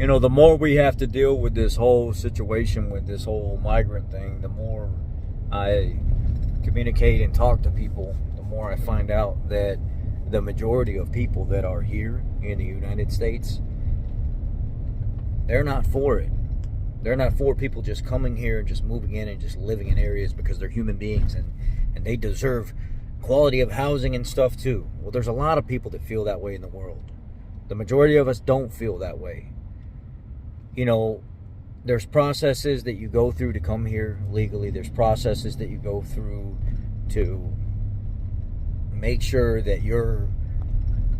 The more we have to deal with this whole situation, with this whole migrant thing, the more I communicate and talk to people, the more I find out that the majority of people that are here in the United States, they're not for it. They're not for people just coming here and just moving in and just living in areas because they're human beings and they deserve quality of housing and stuff too. Well, there's a lot of people that feel that way in the world. The majority of us don't feel that way. There's processes that you go through to come here legally. There's processes that you go through to make sure that you're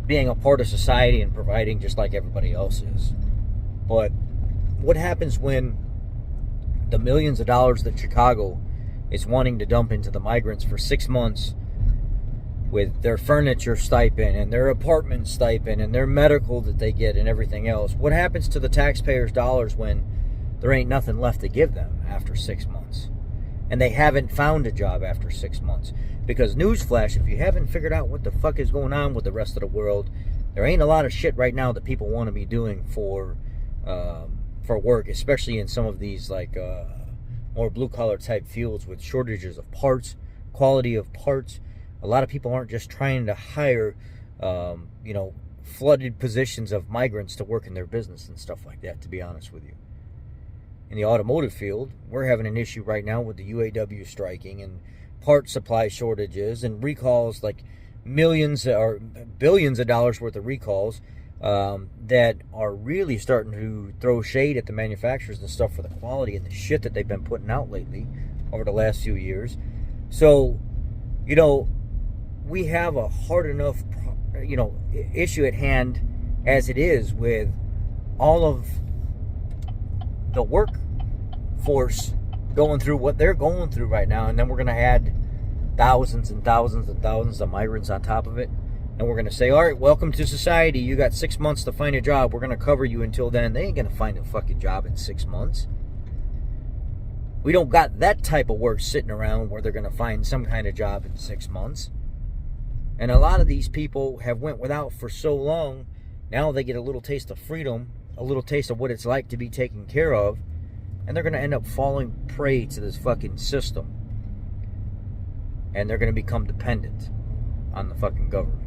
being a part of society and providing just like everybody else is. But what happens when the millions of dollars that Chicago is wanting to dump into the migrants for 6 months with their furniture stipend and their apartment stipend and their medical that they get and everything else, what happens to the taxpayers' dollars when there ain't nothing left to give them after 6 months? And they haven't found a job after 6 months. Because newsflash, if you haven't figured out what the fuck is going on with the rest of the world, there ain't a lot of shit right now that people want to be doing for work, especially in some of these more blue-collar type fields with shortages of parts, quality of parts. A lot of people aren't just trying to hire, flooded positions of migrants to work in their business and stuff like that, to be honest with you. In the automotive field, we're having an issue right now with the UAW striking and part supply shortages and recalls, like millions or billions of dollars worth of recalls that are really starting to throw shade at the manufacturers and stuff for the quality and the shit that they've been putting out lately over the last few years. So, we have a hard enough, issue at hand as it is with all of the workforce going through what they're going through right now, and then we're going to add thousands and thousands and thousands of migrants on top of it, and we're going to say, all right, welcome to society, you got 6 months to find a job, we're going to cover you until then. They ain't going to find a fucking job in 6 months. We don't got that type of work sitting around where they're going to find some kind of job in 6 months. And a lot of these people have went without for so long, now they get a little taste of freedom, a little taste of what it's like to be taken care of, and they're going to end up falling prey to this fucking system. And they're going to become dependent on the fucking government.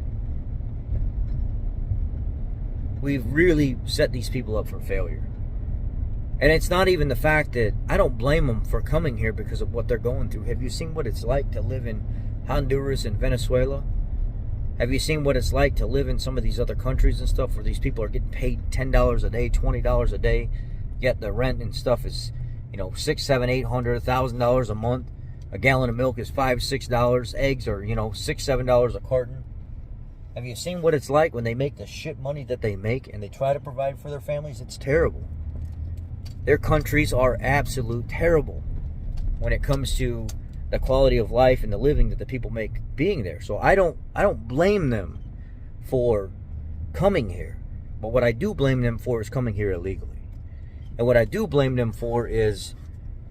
We've really set these people up for failure. And it's not even the fact that I don't blame them for coming here because of what they're going through. Have you seen what it's like to live in Honduras and Venezuela? Have you seen what it's like to live in some of these other countries and stuff where these people are getting paid $10 a day, $20 a day, yet the rent and stuff is, $600, $700, $800, $1,000 a month. A gallon of milk is $5, $6. Eggs are, $6, $7 a carton. Have you seen what it's like when they make the shit money that they make and they try to provide for their families? It's terrible. Their countries are absolute terrible when it comes to the quality of life and the living that the people make being there. So I don't blame them for coming here. But what I do blame them for is coming here illegally. And what I do blame them for is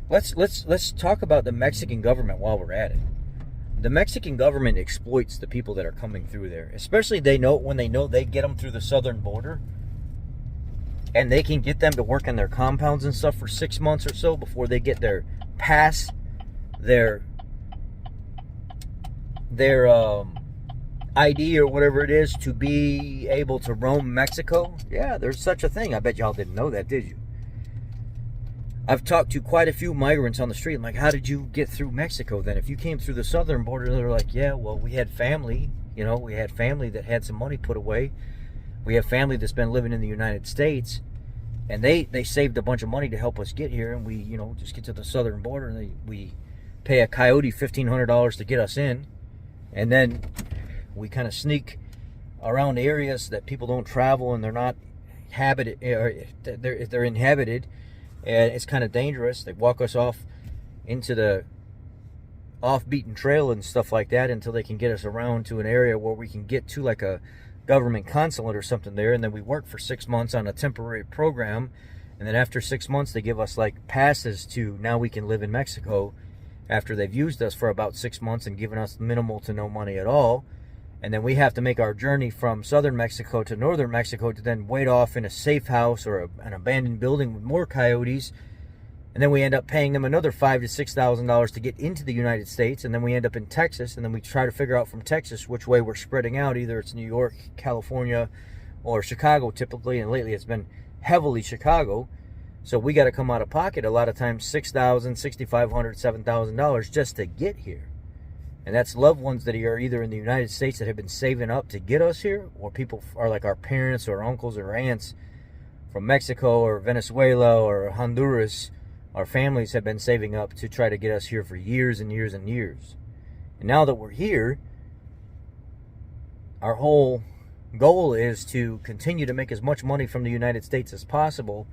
let's talk about the Mexican government while we're at it. The Mexican government exploits the people that are coming through there, especially when they know they get them through the southern border and they can get them to work in their compounds and stuff for 6 months or so before they get their pass, their ID or whatever it is to be able to roam Mexico. Yeah, there's such a thing. I bet y'all didn't know that, did you? I've talked to quite a few migrants on the street. I'm like, how did you get through Mexico then? If you came through the southern border, they're like, yeah, well, we had family. We had family that had some money put away. We have family that's been living in the United States. And they saved a bunch of money to help us get here. And we, just get to the southern border and we pay a coyote $1,500 to get us in. And then we kind of sneak around areas that people don't travel and they're not habited, or they're inhabited. And it's kind of dangerous. They walk us off into the off-beaten trail and stuff like that until they can get us around to an area where we can get to like a government consulate or something there. And then we work for 6 months on a temporary program. And then after 6 months, they give us like passes to now we can live in Mexico after they've used us for about 6 months and given us minimal to no money at all. And then we have to make our journey from southern Mexico to northern Mexico to then wait off in a safe house or an abandoned building with more coyotes. And then we end up paying them another $5,000 to $6,000 to get into the United States. And then we end up in Texas. And then we try to figure out from Texas which way we're spreading out. Either it's New York, California, or Chicago typically. And lately it's been heavily Chicago. So we got to come out of pocket a lot of times $6,000, $6,500, $7,000 just to get here. And that's loved ones that are either in the United States that have been saving up to get us here, or people are like our parents or uncles or aunts from Mexico or Venezuela or Honduras. Our families have been saving up to try to get us here for years and years and years. And now that we're here, our whole goal is to continue to make as much money from the United States as possible,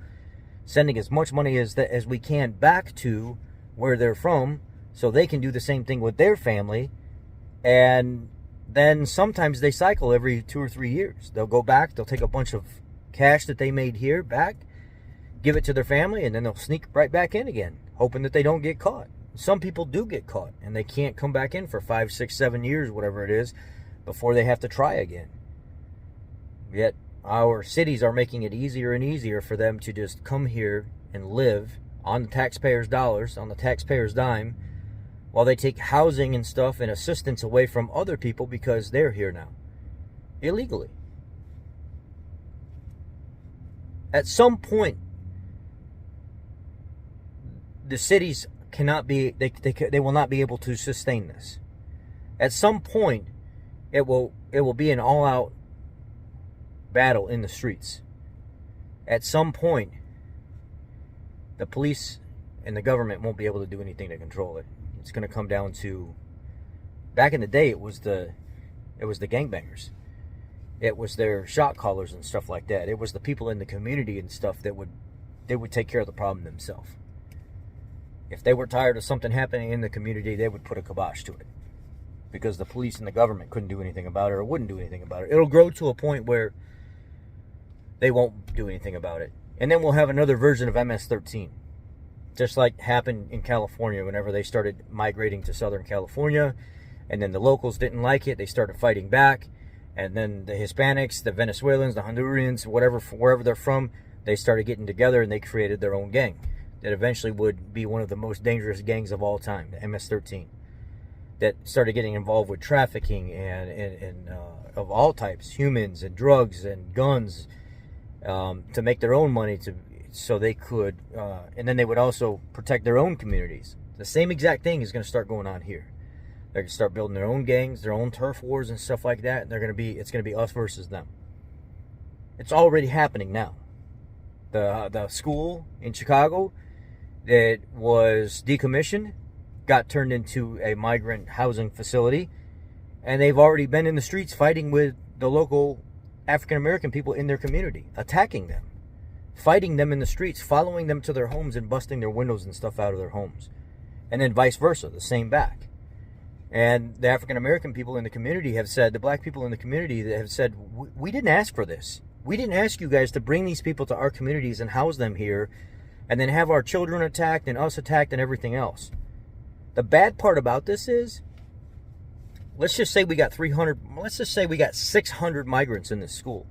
sending as much money as we can back to where they're from, so they can do the same thing with their family. And then sometimes they cycle every 2 or 3 years. They'll go back, they'll take a bunch of cash that they made here back, give it to their family, and then they'll sneak right back in again, hoping that they don't get caught. Some people do get caught, and they can't come back in for 5, 6, 7 years, whatever it is, before they have to try again. Yet our cities are making it easier and easier for them to just come here and live on the taxpayers' dollars, on the taxpayers' dime, while they take housing and stuff and assistance away from other people because they're here now, illegally. At some point, the cities cannot be, they will not be able to sustain this. At some point, it will be an all-out battle in the streets. At some point, the police and the government won't be able to do anything to control it. It's going to come down to, back in the day, it was the gangbangers. It was their shot callers and stuff like that. It was the people in the community and stuff that would take care of the problem themselves. If they were tired of something happening in the community, they would put a kibosh to it, because the police and the government couldn't do anything about it or wouldn't do anything about it. It'll grow to a point where they won't do anything about it. And then we'll have another version of MS13. Just like happened in California whenever they started migrating to Southern California. And then the locals didn't like it. They started fighting back. And then the Hispanics, the Venezuelans, the Hondurans, wherever they're from, they started getting together and they created their own gang that eventually would be one of the most dangerous gangs of all time, the MS13. That started getting involved with trafficking and of all types, humans and drugs and guns, to make their own money, so they could, and then they would also protect their own communities. The same exact thing is going to start going on here. They're going to start building their own gangs, their own turf wars and stuff like that. And it's going to be us versus them. It's already happening now. The school in Chicago that was decommissioned got turned into a migrant housing facility, and they've already been in the streets fighting with the local African American people in their community, attacking them, fighting them in the streets, following them to their homes and busting their windows and stuff out of their homes. And then vice versa, the same back. And the African American people in the community have said, the black people in the community that have said, we didn't ask for this. We didn't ask you guys to bring these people to our communities and house them here and then have our children attacked and us attacked and everything else. The bad part about this is, let's just say we got 600 migrants in this school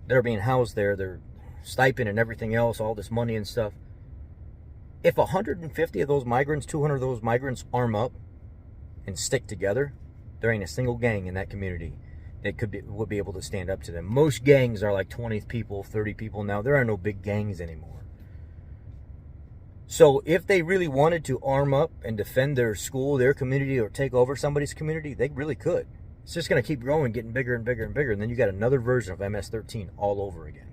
that are being housed there. Their stipend and everything else, all this money and stuff. If 150 of those migrants, 200 of those migrants arm up and stick together, there ain't a single gang in that community that would be able to stand up to them. Most gangs are like 20 people, 30 people now. There are no big gangs anymore. So if they really wanted to arm up and defend their school, their community, or take over somebody's community, they really could. It's just going to keep growing, getting bigger and bigger and bigger. And then you got another version of MS-13 all over again.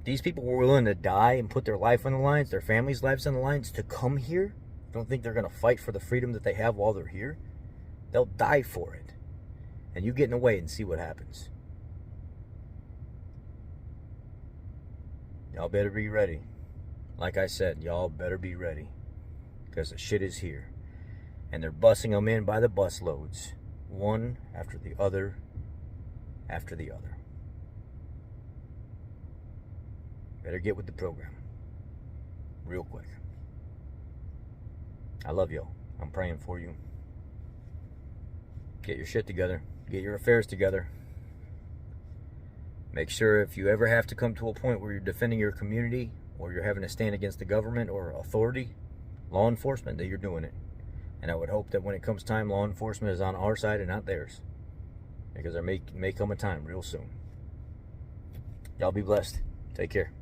These people were willing to die and put their life on the lines, their families' lives on the lines, to come here. Don't think they're going to fight for the freedom that they have while they're here. They'll die for it. And you get in the way and see what happens. Y'all better be ready. Like I said, y'all better be ready, because the shit is here. And they're busing them in by the bus loads, one after the other after the other. Better get with the program real quick. I love y'all. I'm praying for you. Get your shit together. Get your affairs together. Make sure if you ever have to come to a point where you're defending your community or you're having to stand against the government or authority, law enforcement, that you're doing it. And I would hope that when it comes time, law enforcement is on our side and not theirs. Because there may come a time real soon. Y'all be blessed. Take care.